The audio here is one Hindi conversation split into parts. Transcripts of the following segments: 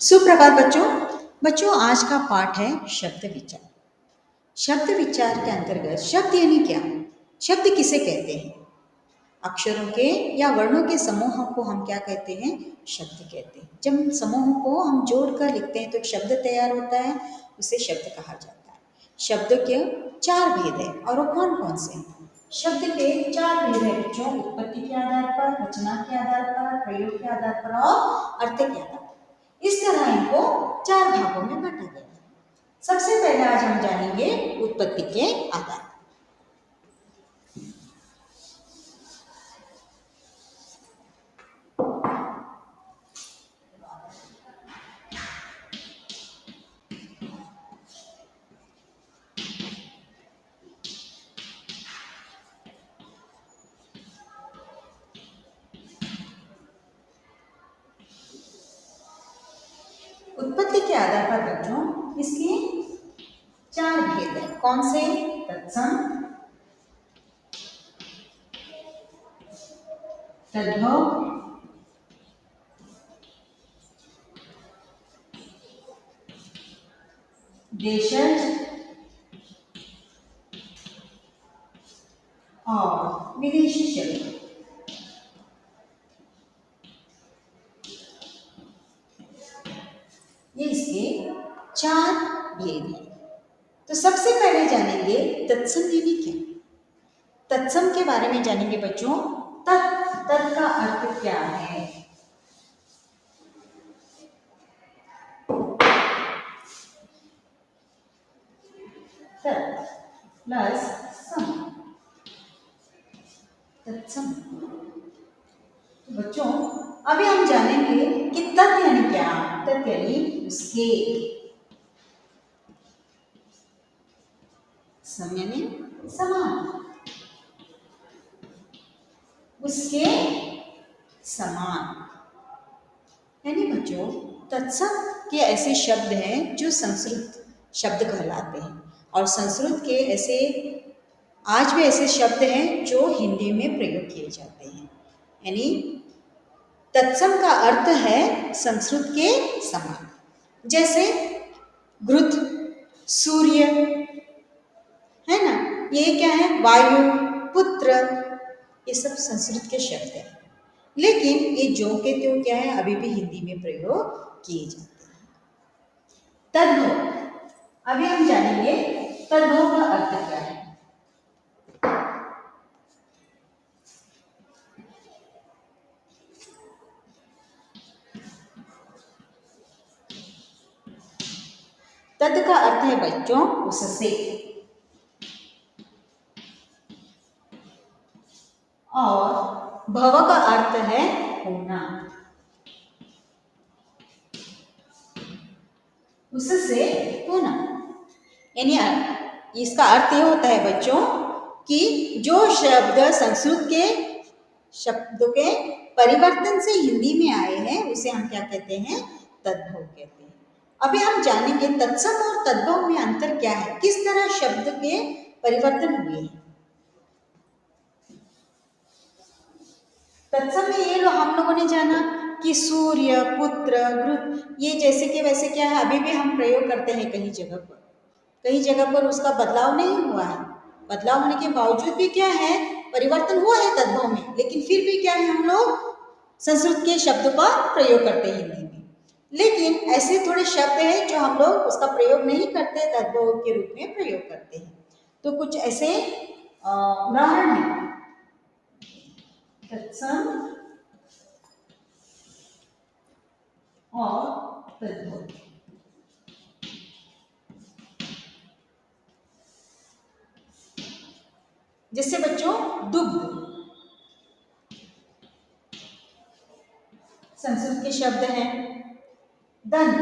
सुप्रभात बच्चों। बच्चों आज का पाठ है शब्द विचार। शब्द विचार के अंतर्गत शब्द यानी क्या, शब्द किसे कहते हैं? अक्षरों के या वर्णों के समूह को हम क्या कहते हैं? शब्द कहते हैं। जब इन समूहों को हम जोड़कर लिखते हैं तो एक शब्द तैयार होता है, उसे शब्द कहा जाता है। शब्द के चार भेद है और वो कौन कौन से हैं? शब्द के चार भेद है बच्चों, उत्पत्ति के आधार पर, रचना के आधार पर, प्रयोग के आधार पर और अर्थ के आधार पर। इस तरह इनको चार भागों में बांटा गया है। सबसे पहले आज हम जानेंगे उत्पत्ति के आधार। उत्पत्ति के आधार पर बच्चों इसके चार भेद हैं। कौन से? तत्सम, तद्भव, देशज और विदेशी शब्द। ये इसके चार भेद हैं। तो सबसे पहले जानेंगे तत्सम यानी क्या। तत्सम के बारे में जानेंगे बच्चों। तत् का अर्थ क्या है? तत् प्लस सम, तत्सम। तो बच्चों अभी हम जानेंगे कि तत् यानी क्या। तत् यानी उसके, सम यानी समान, उसके समान। यानी बच्चों तत्सम के ऐसे शब्द हैं जो संस्कृत शब्द कहलाते हैं और संस्कृत के ऐसे आज भी ऐसे शब्द हैं जो हिंदी में प्रयोग किए जाते हैं। यानी तत्सम का अर्थ है संस्कृत के समान। जैसे घृत, सूर्य, है ना, ये क्या है? वायु, पुत्र, ये सब संस्कृत के शब्द हैं। लेकिन ये जो के त्यों क्या है, अभी भी हिंदी में प्रयोग किए जाते हैं। तद्भव, अभी हम जानेंगे तद्भव का अर्थ क्या है। तद का अर्थ है बच्चों उससे, और भव का अर्थ है होना। उससे होना यानी इसका अर्थ ये होता है बच्चों कि जो शब्द संस्कृत के शब्दों के परिवर्तन से हिंदी में आए हैं उसे हम क्या कहते हैं? तद्भव कहते हैं। अभी हम जानेंगे तत्सम और तद्भव में अंतर क्या है, किस तरह शब्द के परिवर्तन हुए हैं। तत्सम में ये हम लोगों ने जाना कि सूर्य, पुत्र, घृत, ये जैसे कि वैसे क्या है, अभी भी हम प्रयोग करते हैं कई जगह पर। कई जगह पर उसका बदलाव नहीं हुआ है। बदलाव होने के बावजूद भी क्या है, परिवर्तन हुआ है तद्भव में, लेकिन फिर भी क्या है, हम लोग संस्कृत के शब्द का प्रयोग करते हैं हिंदी में। लेकिन ऐसे थोड़े शब्द हैं जो हम लोग उसका प्रयोग नहीं करते, तद्भव के रूप में प्रयोग करते हैं। तो कुछ ऐसे उदाहरण हैं। तत्सम और तद्भव। जैसे बच्चों दुग्ध संस्कृत के शब्द हैं, दंत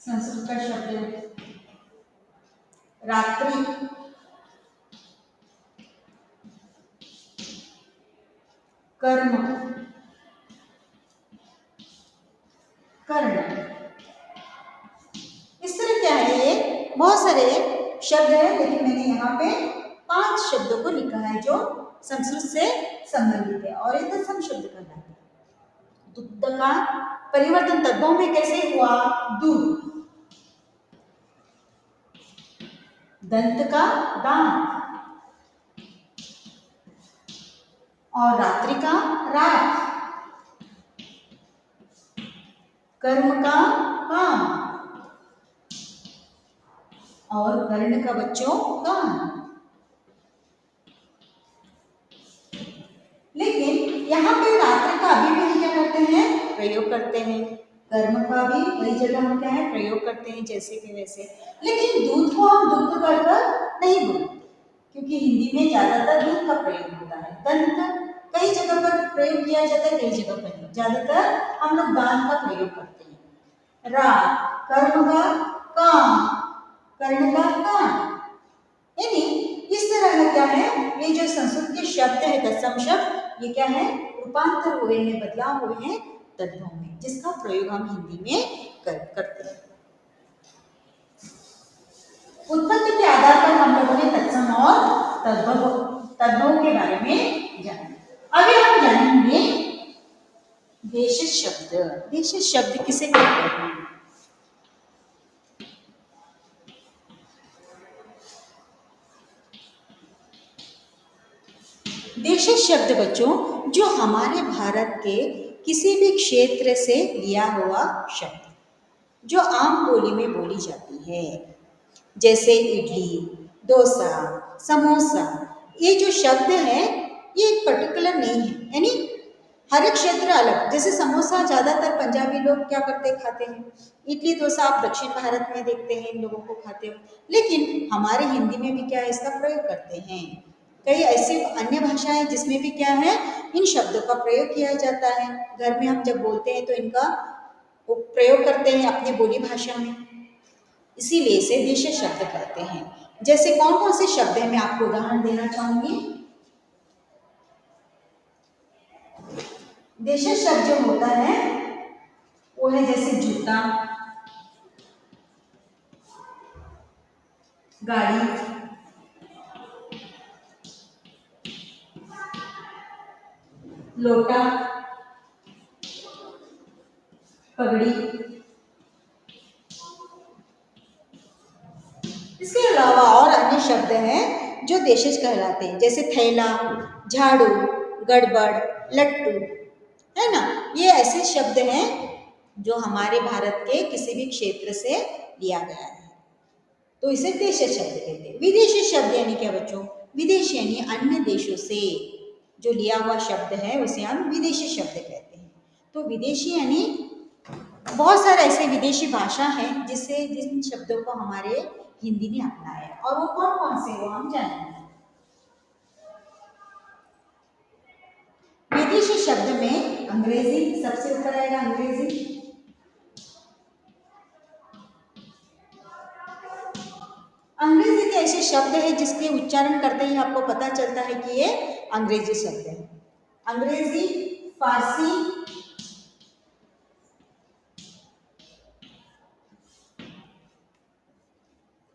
संस्कृत का शब्द है, रात्रि, कर्म, कर्ण। इस तरह क्या है, ये बहुत सारे शब्द हैं, लेकिन मैंने यहाँ पे 5 शब्दों को लिखा है जो संस्कृत से संबंधित है और ये तत्सम शब्द कहलाता है। दुग्ध का परिवर्तन तद्भव में कैसे हुआ? दूध, दंत का दांत, और रात्रि का रात, कर्म का काम, और कर्ण का बच्चों कान। लेकिन यहाँ पे रात्रि का अभी भी हम क्या करते हैं? प्रयोग करते हैं। कर्म का भी कई जगह हम क्या है? प्रयोग करते हैं, जैसे कि वैसे। लेकिन दूध को हम दुग्ध कर नहीं बोलते, क्योंकि हिंदी में ज्यादातर दूध का प्रयोग होता है। दंत कई जगह पर प्रयोग किया जाता है, कई जगह पर नहीं। ज्यादातर हम लोग दान का प्रयोग करते हैं। रात, कर्म का काम, कर्ण का काम। यानी इस तरह का क्या है, ये जो संस्कृत के शब्द है, तत्सम शब्द, ये क्या है? रूपांतर हुए हैं, बदलाव हुए हैं तद्भव में, जिसका प्रयोग हम हिंदी में करते हैं। उत्पत्ति के आधार पर हम लोगों ने तत्सम और तद्भव तद्भव के बारे में जाना। अभी हम जानेंगे देश शब्द। देश शब्द किसे कहते हैं? देश शब्द बच्चों, जो हमारे भारत के किसी भी क्षेत्र से लिया हुआ शब्द, जो आम बोली में बोली जाती है, जैसे इडली, डोसा, समोसा। ये जो शब्द है, ये एक पर्टिकुलर नहीं है, यानी हर एक क्षेत्र अलग। जैसे समोसा ज्यादातर पंजाबी लोग क्या करते हैं? खाते हैं। इडली डोसा आप दक्षिण भारत में देखते हैं इन लोगों को खाते हो। लेकिन हमारे हिंदी में भी क्या है? इसका प्रयोग करते हैं। कई ऐसी अन्य भाषाएं जिसमें भी क्या है? इन शब्दों का प्रयोग किया जाता है। घर में हम जब बोलते हैं तो इनका प्रयोग करते हैं अपनी बोली भाषा में, इसीलिए इसे देश शब्द कहते हैं। जैसे कौन कौन से शब्द हैं, मैं आपको उदाहरण देना चाहूंगी। देश शब्द जो होता है वो है जैसे जूता, गाड़ी, लोटा, पगड़ी। इसके अलावा और अन्य शब्द हैं जो देशज कहलाते हैं, जैसे थैला, झाड़ू, गड़बड़, लट्टू, है ना। ये ऐसे शब्द हैं जो हमारे भारत के किसी भी क्षेत्र से लिया गया है, तो इसे देशी शब्द कहते हैं। विदेशी शब्द यानी क्या बच्चों? विदेश यानी अन्य देशों से जो लिया हुआ शब्द है उसे हम विदेशी शब्द कहते हैं। तो विदेशी यानी बहुत सारे ऐसे विदेशी भाषा हैं जिससे जिन शब्दों को हमारे हिंदी ने अपनाया, और वो कौन कौन से वो हम जानेंगे। विदेशी शब्द में अंग्रेजी सबसे ऊपर आएगा। अंग्रेजी, अंग्रेजी के ऐसे शब्द हैं जिसके उच्चारण करते ही आपको पता चलता है कि ये अंग्रेजी शब्द है। अंग्रेजी, फारसी,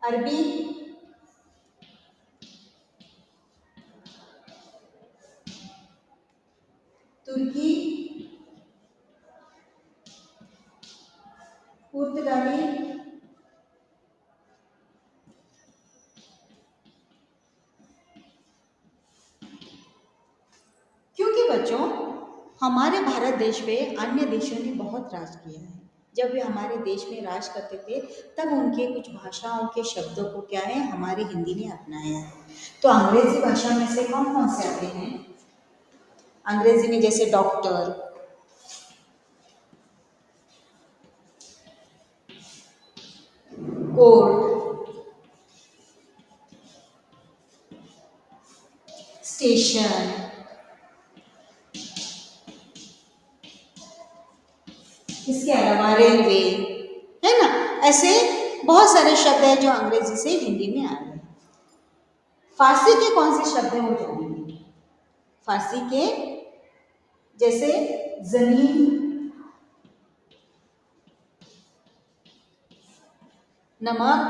अरबी, तुर्की, पुर्तगाली, क्योंकि बच्चों हमारे भारत देश पे अन्य देशों ने बहुत राज किया है। जब वे हमारे देश में राज करते थे तब उनके कुछ भाषाओं के शब्दों को क्या है हमारी हिंदी ने अपनाया है। तो अंग्रेजी भाषा में से कौन कौन से आते हैं? अंग्रेजी में जैसे डॉक्टर, कोर्ट, स्टेशन, इसके अलावा रेलवे, है ना। ऐसे बहुत सारे शब्द हैं जो अंग्रेजी से हिंदी में आ गए। फारसी के कौन से शब्द हैं वो जानेंगे। फारसी के जैसे जमीन, नमक,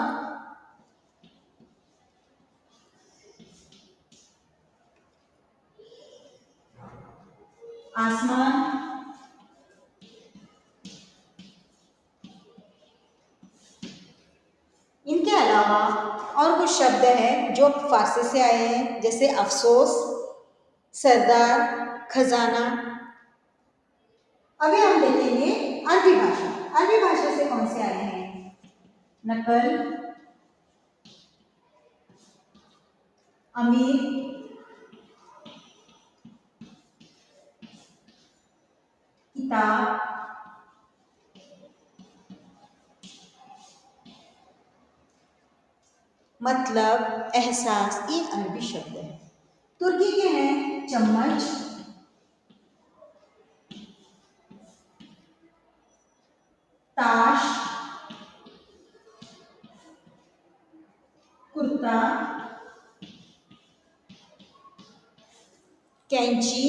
आसमान, अलावा और कुछ शब्द हैं जो फारसी से आए हैं, जैसे अफसोस, सरदार, खजाना। अभी हम देखेंगे अरबी भाषा। अरबी भाषा से कौन से आए हैं? नकल, अमीर, किताब, मतलब, एहसास, ये अरबी शब्द है। तुर्की के हैं चम्मच, ताश, कुर्ता, कैंची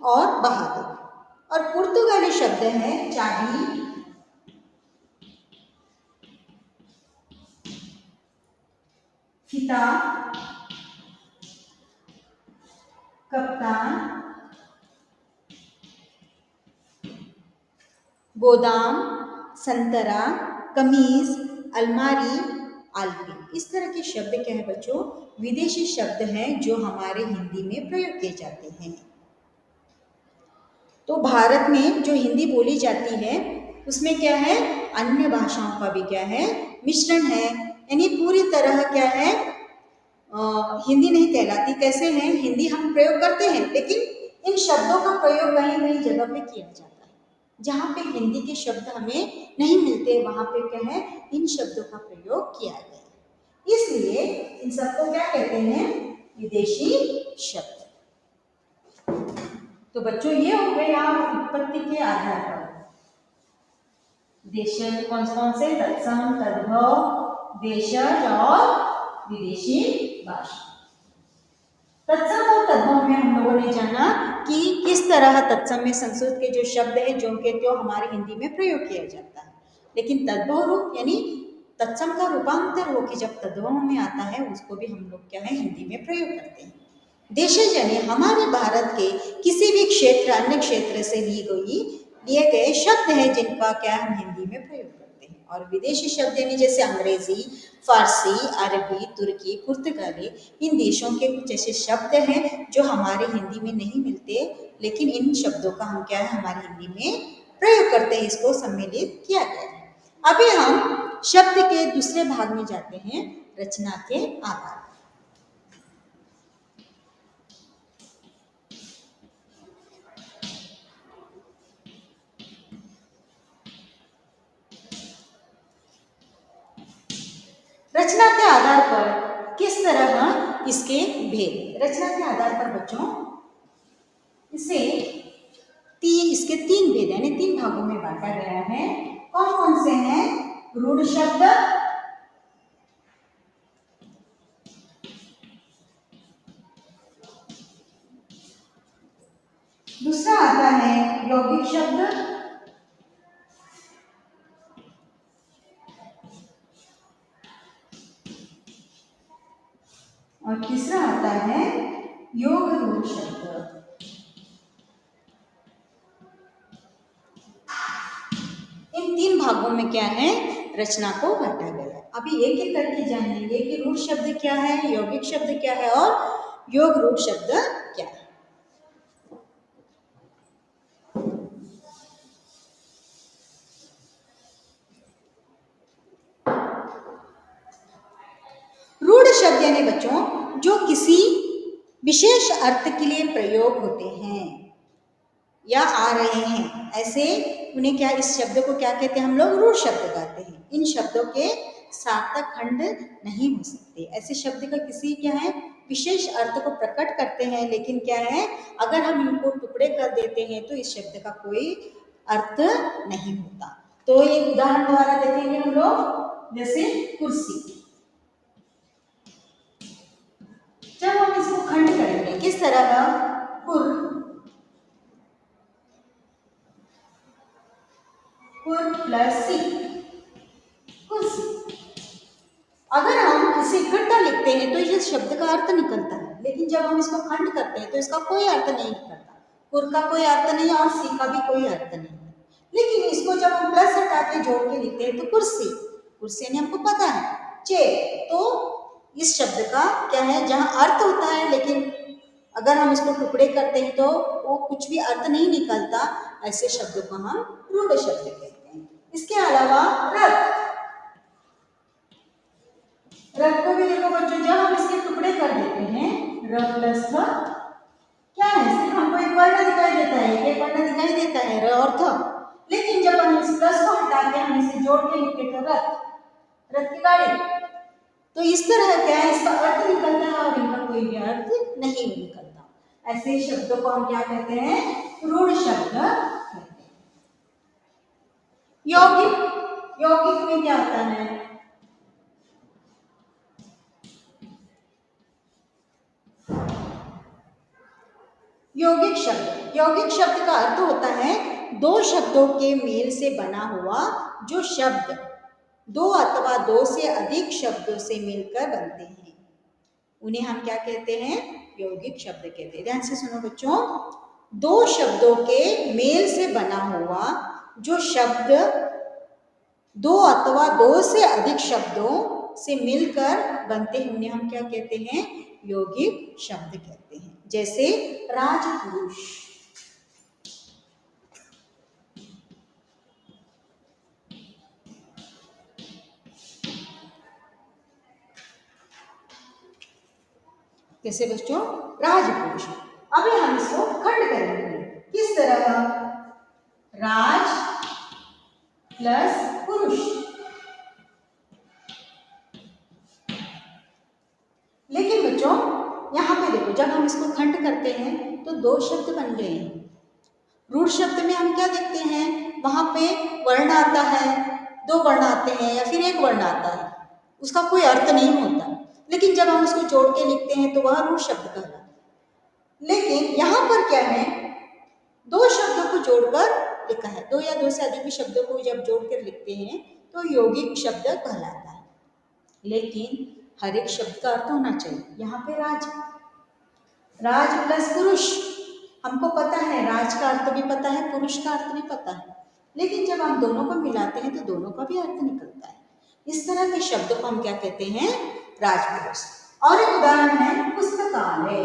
और बहादुर। और पुर्तगाली शब्द है चाबी, फिता, कप्तान, गोदाम, संतरा, कमीज, अलमारी, आलपी। इस तरह के शब्द क्या है बच्चों? विदेशी शब्द हैं जो हमारे हिंदी में प्रयोग किए जाते हैं। तो भारत में जो हिंदी बोली जाती है उसमें क्या है? अन्य भाषाओं का भी क्या है? मिश्रण है। यानी पूरी तरह क्या है? हिंदी नहीं कहलाती। कैसे है? हिंदी हम प्रयोग करते हैं लेकिन इन शब्दों का प्रयोग कहीं कहीं जगह पे किया जाता है। जहाँ पे हिंदी के शब्द हमें नहीं मिलते वहाँ पे क्या है? इन शब्दों का प्रयोग किया गया है। इसलिए इन सबको क्या कहते हैं? विदेशी शब्द। तो बच्चों ये हो गए आप उत्पत्ति के आधार पर देशज कौन कौन से? तत्सम, तद्भव, देशज और विदेशी भाषा। तत्सम और तद्भव में हम लोगों ने जाना कि किस तरह तत्सम में संस्कृत के जो शब्द है जो के त्यो हमारे हिंदी में प्रयोग किया जाता है, लेकिन तद्भव रूप यानी तत्सम का रूपांतर होकर जब तद्भव में आता है उसको भी हम लोग क्या है? हिंदी में प्रयोग करते हैं। देशज यानी हमारे भारत के किसी भी क्षेत्र, अन्य क्षेत्र से लिए गए शब्द हैं जिनका क्या हम हिंदी में प्रयोग करते हैं। और विदेशी शब्द यानी जैसे अंग्रेजी, फारसी, अरबी, तुर्की, पुर्तगाली, इन देशों के कुछ ऐसे शब्द हैं जो हमारे हिंदी में नहीं मिलते, लेकिन इन शब्दों का हम क्या है? हमारी हिंदी में प्रयोग करते हैं। इसको सम्मिलित किया गया है। अभी हम शब्द के दूसरे भाग में जाते हैं, रचना के आधार। रचना के आधार पर किस तरह इसके भेद? रचना के आधार पर बच्चों इसे इसके तीन भेद यानी तीन भागों में बांटा गया है। कौन कौन से हैं? रूढ़ शब्द, दूसरा आता है यौगिक शब्द, और तीसरा आता है योग रूढ़ शब्द। इन तीन भागों में क्या है? रचना को बांटा गया। अभी एक एक करके जानेंगे कि रूढ़ शब्द क्या है, यौगिक शब्द क्या है और योग रूढ़ शब्द क्या है। रूढ़ शब्द यानी बच्चों जो किसी विशेष अर्थ के लिए प्रयोग होते हैं या आ रहे हैं, ऐसे उन्हें क्या, इस शब्द को क्या कहते हैं? हम लोग रूढ़ शब्द कहते हैं। इन शब्दों के सार्थक खंड नहीं हो सकते। ऐसे शब्द का किसी क्या है? विशेष अर्थ को प्रकट करते हैं, लेकिन क्या है? अगर हम इनको टुकड़े कर देते हैं तो इस शब्द का कोई अर्थ नहीं होता। तो एक उदाहरण द्वारा देखेंगे हम लोग, जैसे कुर्सी। जब हम इसको खंड करेंगे किस तरह का? कुर प्लस सी, कुर्सी। अगर हम इसे इकट्ठा लिखते हैं तो इस शब्द का अर्थ निकलता है, लेकिन जब हम इसको खंड करते हैं तो इसका कोई अर्थ नहीं निकलता। कुर का कोई अर्थ नहीं और सी का भी कोई अर्थ नहीं। लेकिन इसको जब हम प्लस हटा के जोड़ के लिखते हैं तो कुर्सी, कुर्सी यानी हमको पता है चेत। तो इस शब्द का क्या है, जहाँ अर्थ होता है लेकिन अगर हम इसको टुकड़े करते हैं तो वो कुछ भी अर्थ नहीं निकलता, ऐसे शब्द को हम रूढ़ शब्द कहते हैं। इसके अलावा रथ, रथ को भी देखो बच्चों, जब हम इसके टुकड़े कर देते हैं, र प्लस थ क्या है, सिर्फ हमको एक वर्ण दिखाई देता है, एक वर्ण दिखाई देता है र और थ, लेकिन जब हम इस प्लस को हटा के हम इसे जोड़ के लिखते तो रथ, रथ की गाड़ी। तो इस तरह क्या है, इसका अर्थ निकलता है और इनका कोई भी अर्थ नहीं निकलता। ऐसे शब्दों को हम क्या कहते हैं, रूढ़ शब्द कहते हैं। यौगिक, यौगिक में क्या होता है, यौगिक शब्द, यौगिक शब्द का अर्थ होता है दो शब्दों के मेल से बना हुआ जो शब्द दो अथवा दो से अधिक शब्दों से मिलकर बनते हैं, उन्हें हम क्या कहते हैं, यौगिक शब्द कहते हैं। ध्यान से सुनो बच्चों, दो शब्दों के मेल से बना हुआ जो शब्द दो अथवा दो से अधिक शब्दों से मिलकर बनते हैं, उन्हें हम क्या कहते हैं, यौगिक शब्द कहते हैं। जैसे राजपुरुष, कैसे बच्चों, राजपुरुष। अभी हम इसको खंड करेंगे, किस तरह, राज प्लस पुरुष। लेकिन बच्चों यहाँ पे देखो, जब हम इसको खंड करते हैं तो दो शब्द बन गए हैं। रूढ़ शब्द में हम क्या देखते हैं, वहां पे वर्ण आता है, दो वर्ण आते हैं या फिर एक वर्ण आता है, उसका कोई अर्थ नहीं होता, लेकिन जब हम उसको जोड़ के लिखते हैं तो वह रूढ़ शब्द कहलाता है। लेकिन यहाँ पर क्या है, दो शब्दों को जोड़कर लिखा है, दो या दो से अधिक भी शब्दों को जब जोड़कर लिखते हैं तो यौगिक शब्द कहलाता है। लेकिन हर एक शब्द का अर्थ होना चाहिए। यहाँ पे राज, राज प्लस पुरुष, हमको पता है राज का अर्थ भी पता है, पुरुष का अर्थ भी पता है, लेकिन जब हम दोनों को मिलाते हैं तो दोनों का भी अर्थ निकलता है। इस तरह के शब्दों को हम क्या कहते हैं, राजपुरुष। और एक उदाहरण है पुस्तकालय,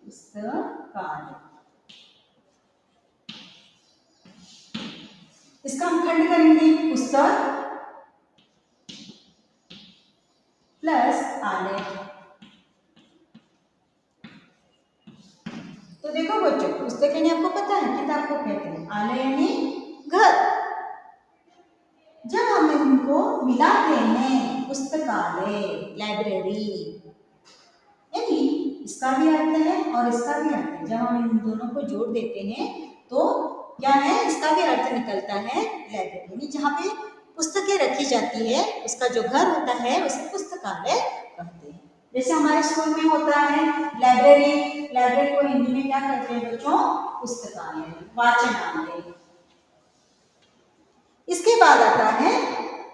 पुस्तकालय, इसका हम खंड करेंगे, पुस्तक प्लस आलय। तो देखो बच्चों, पुस्तक यानी आपको पता है किताब को कहते हैं, आलय यानी घर। जब हम इनको मिलाते हैं, पुस्तकालय, लाइब्रेरी, यानी इसका भी अर्थ है और इसका भी अर्थ है। जब हम इन दोनों को जोड़ देते हैं तो क्या है, इसका भी अर्थ निकलता है लाइब्रेरी, यानी जहाँ पे पुस्तकें रखी जाती है उसका जो घर होता है उसे पुस्तकालय कहते हैं। जैसे हमारे स्कूल में होता है लाइब्रेरी, लाइब्रेरी को हिंदी में क्या कहते हैं बच्चों, पुस्तकालय, वाचनालय। इसके बाद आता है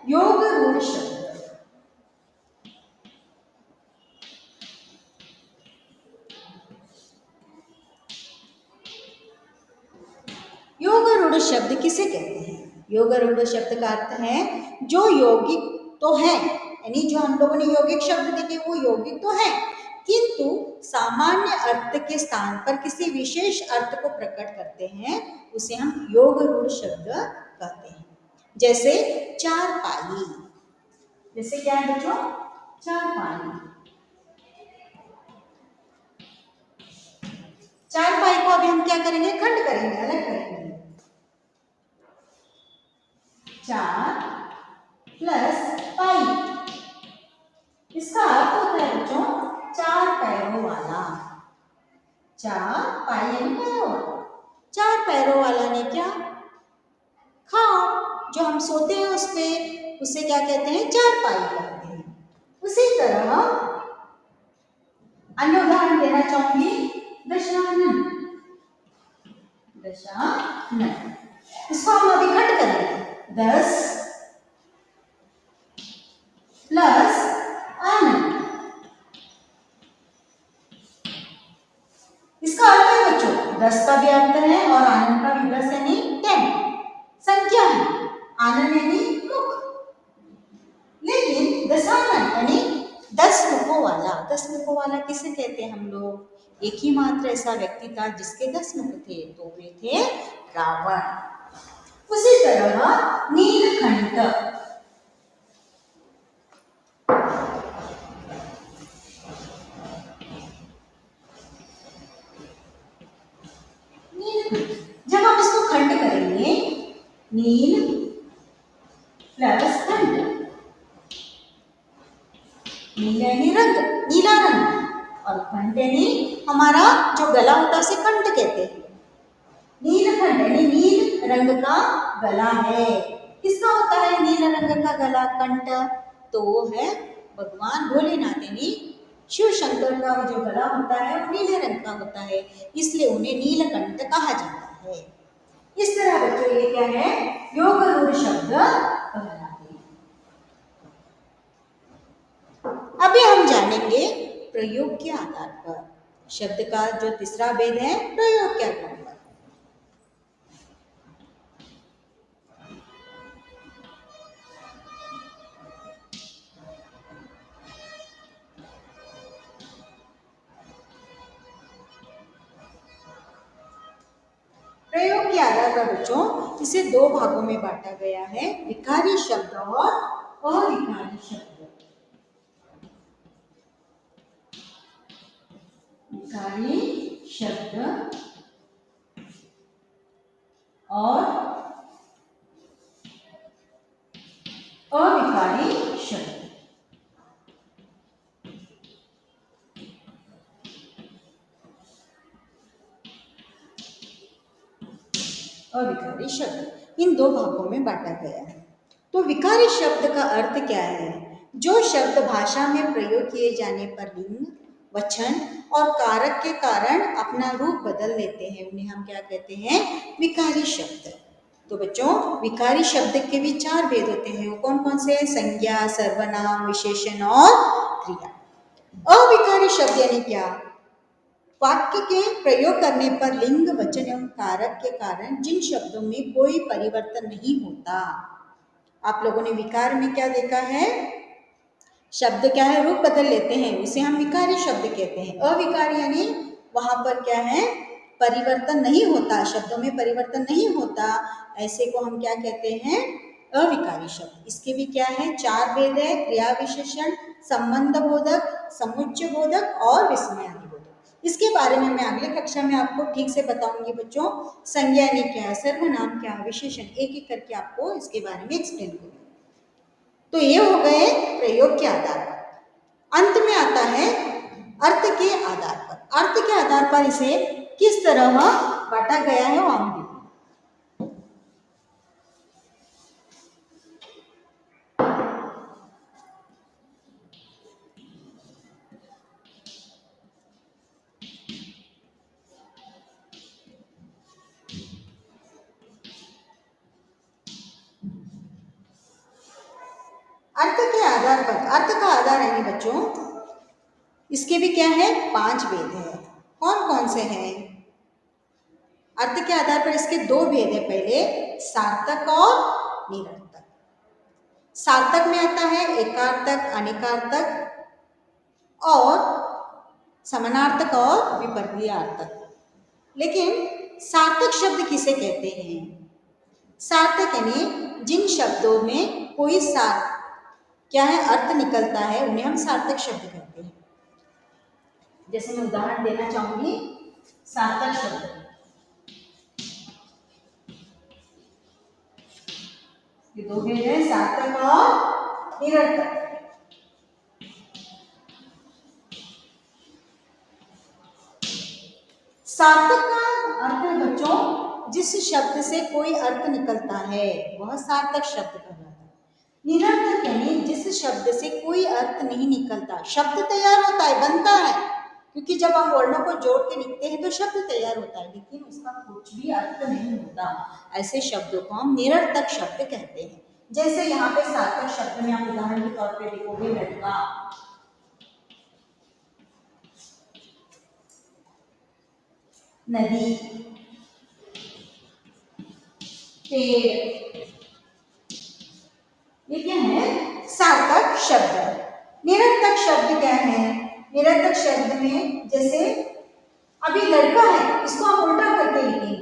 योग रूढ़ शब्द। योग रूढ़ शब्द किसे कहते हैं, योग रूढ़ शब्द का अर्थ है जो यौगिक तो है, यानी जो हम लोगों ने यौगिक शब्द देखे वो यौगिक तो है, किंतु सामान्य अर्थ के स्थान पर किसी विशेष अर्थ को प्रकट करते हैं, उसे हम योग रूढ़ शब्द कहते हैं। जैसे चारपाई, जैसे क्या है बच्चों, चारपाई, चारपाई को अभी हम क्या करेंगे, खंड करेंगे, अलग करेंगे। चार प्लस पाई, इसका अर्थ होता है बच्चों चार पैरों वाला, चार पाई यानी पैरों वाला, चार पैरों वाला ने क्या, खाट, जो हम सोते हैं उस पे, उसे क्या कहते हैं, चारपाई कहते हैं। उसी तरह अन्य उदाहरण देना चाहूंगी, दशानन, दशानन, इसको हम अभी खंड करेंगे, 10 प्लस आनंद, इसका अर्थ है बच्चों 10 का भी अर्थ है और आनंद का भी, 10 यानी 10 संख्या है, आनंद यानी रुख। लेकिन वाला किसे कहते हैं हम लोग? एक ही मात्र ऐसा व्यक्ति था जिसके 10 मुख थे, तो वे थे रावण। उसी तरह नीलकंठ, जब हम इसको खंड करेंगे, नील प्लस खंड, नील यानी रंग, नीला रंग, और खंड यानी हमारा जो गला होता है उसे कंठ कहते हैं। नीलकंठ यानी नील रंग का गला है। किसका होता है नील रंग का गला, कंठ? तो वो है भगवान भोलेनाथ यानी शिव शंकर का जो गला होता है वो नीले रंग का होता है, इसलिए उन्हें नीलकंठ कहा जाता है। इस तरह बच्चों ये क्या है, योग रूढ़ शब्द कहलाते हैं। अभी हम जानेंगे प्रयोग के आधार पर। शब्द का जो तीसरा भेद है प्रयोग के आधार पर। प्रयोग के आधार पर बच्चों इसे दो भागों में बांटा गया है, विकारी शब्द और अविकारी शब्द। विकारी शब्द और अविकारी शब्द। अविकारी शब्द इन दो भागों में बांटा गया है। तो विकारी शब्द का अर्थ क्या है? जो शब्द भाषा में प्रयोग किए जाने पर लिंग, वचन और कारक के कारण अपना रूप बदल लेते हैं, उन्हें हम क्या कहते हैं? विकारी शब्द। तो बच्चों विकारी शब्द के भी 4 भेद होते हैं, वो कौन कौन से हैं? संज्ञा, सर्वनाम, विशेषण और क्रिया। अविकारी शब्द यानी क्या? वाक्य के प्रयोग करने पर लिंग, वचन एवं कारक के कारण जिन शब्दों में कोई परिवर्तन नहीं होता। आप लोगों ने विकार में क्या देखा है? शब्द क्या है? रूप बदल लेते हैं, उसे हम विकारी शब्द कहते हैं। अविकारी यानी वहां पर क्या है? परिवर्तन नहीं होता, शब्दों में परिवर्तन नहीं होता, ऐसे को हम क्या कहते हैं? अविकारी शब्द। इसके भी क्या है? 4 भेद है, क्रिया विशेषण, संबंध बोधक, समुच्चय बोधक और विस्मयादि बोधक। इसके बारे में मैं अगले कक्षा में आपको ठीक से बताऊंगी बच्चों। संज्ञा यानी क्या, सर्वनाम क्या, विशेषण, एक एक करके आपको इसके बारे में एक्सप्लेन करूंगी। तो ये हो गए प्रयोग के आधार पर। अंत में आता है अर्थ के आधार पर। अर्थ के आधार पर इसे किस तरह बांटा गया है वो हम देखें। अर्थ के आधार पर, अर्थ का आधार है बच्चों, इसके भी क्या है? 5 भेद है। कौन कौन से हैं? अर्थ के आधार पर इसके 2 भेद है। पहले सार्थक और निरर्थक। सार्थक में आता है एकार्थक, अनेकार्थक और समानार्थक और विपर्यार्थक। लेकिन सार्थक शब्द किसे कहते हैं? सार्थक यानी जिन शब्दों में कोई क्या है? अर्थ निकलता है, उन्हें हम सार्थक शब्द कहते हैं। जैसे मैं उदाहरण देना चाहूंगी सार्थक शब्द। ये 2 भेद है, सार्थक और निरर्थक। सार्थक का अर्थ है बच्चों जिस शब्द से कोई अर्थ निकलता है वह सार्थक शब्द कहलाता है। निरर्थक यानी जिस शब्द से कोई अर्थ नहीं निकलता, शब्द तैयार होता है, बनता है, क्योंकि जब हम वर्णों को जोड़ के लिखते हैं तो शब्द तैयार होता है, लेकिन उसका कुछ भी अर्थ नहीं होता, ऐसे शब्दों को हम निरर्थक शब्द कहते हैं। जैसे यहाँ पे सार्थक शब्द में आप उदाहरण के तौर पे देखोगे लड़का, नदी, पेड़, ये क्या है? सार्थक शब्द। निरर्थक शब्द क्या है? निरर्थक शब्द में जैसे अभी लड़का है, इसको हम उल्टा करके लिखेंगे,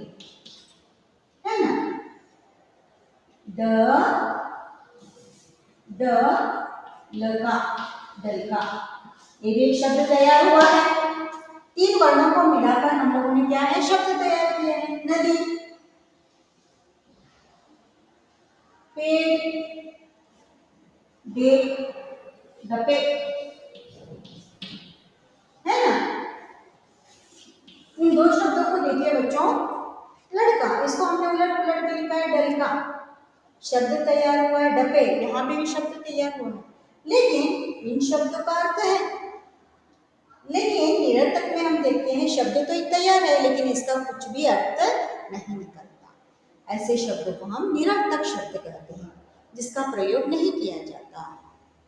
है ना। द लगा दलका, ये भी एक शब्द तैयार हुआ है। तीन वर्णों को मिलाकर हम लोगों ने क्या है शब्द तैयार किया है। नदी, पेड़, देख, दपे, है ना। इन दो शब्दों को देखिए बच्चों, लड़का इसको हमने उलट पुलट के लिखा है डलका, शब्द तैयार हुआ है डपे, यहाँ पे भी शब्द तैयार हुआ है, लेकिन इन शब्दों का अर्थ है, लेकिन निरर्थक में हम देखते हैं शब्द तो तैयार है लेकिन इसका कुछ भी अर्थ नहीं निकलता। ऐसे शब्दों को हम निरर्थक शब्द कहते हैं जिसका प्रयोग नहीं किया जाता।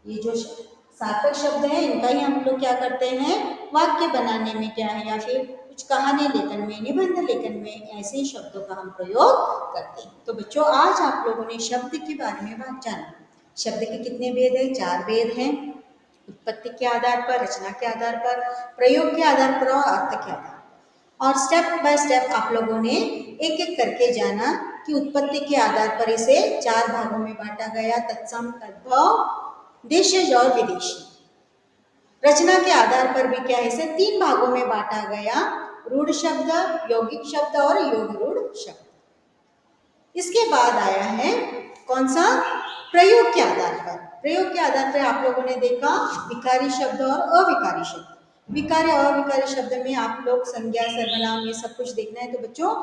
ये जो सार्थक शब्द है इनका ही हम लोग क्या करते हैं वाक्य बनाने में क्या है, या फिर कुछ कहानी लेखन में, निबंध लेखन में ऐसे ही शब्दों का हम प्रयोग करते हैं। तो बच्चों आज आप लोगों ने शब्द के बारे में बात जाना। शब्द के कितने भेद हैं? 4 भेद हैं। उत्पत्ति के आधार पर, रचना के आधार पर, प्रयोग के आधार पर और अर्थ के आधार पर। और स्टेप बाय स्टेप आप लोगों ने एक एक करके जाना कि उत्पत्ति के आधार पर इसे 4 भागों में बांटा गया, तत्सम, तद्भव, देशज और विदेशी। रचना के आधार पर भी क्या है इसे 3 भागों में बांटा गया, रूढ़ शब्द, यौगिक शब्द और योग रूढ़ शब्द। इसके बाद आया है कौन सा? प्रयोग के आधार पर। प्रयोग के आधार पर आप लोगों ने देखा विकारी शब्द और अविकारी शब्द। विकारी और अविकारी शब्द में आप लोग संज्ञा, सर्वनाम ये सब कुछ देखना है। तो बच्चों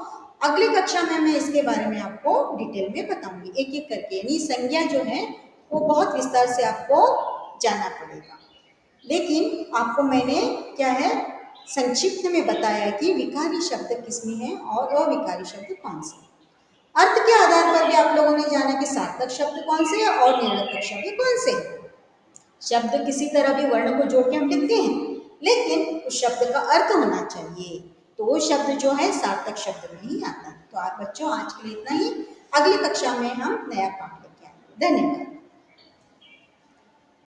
अगली कक्षा में मैं इसके बारे में आपको डिटेल में बताऊंगी एक एक करके, यानी संज्ञा जो है वो बहुत विस्तार से आपको जानना पड़ेगा। लेकिन आपको मैंने क्या है संक्षिप्त में बताया कि विकारी शब्द किसमें है और अविकारी शब्द कौन से। अर्थ के आधार पर भी आप लोगों ने जाना कि सार्थक शब्द कौन से हैं और निरर्थक शब्द कौन से हैं। शब्द किसी तरह भी वर्ण को जोड़ के हम लिखते हैं, लेकिन उस शब्द का अर्थ होना चाहिए, तो वो शब्द जो है सार्थक शब्द में ही आता है। तो आप बच्चों आज के लिए इतना ही, अगली कक्षा में हम नया पाठ लेके आएंगे। धन्यवाद।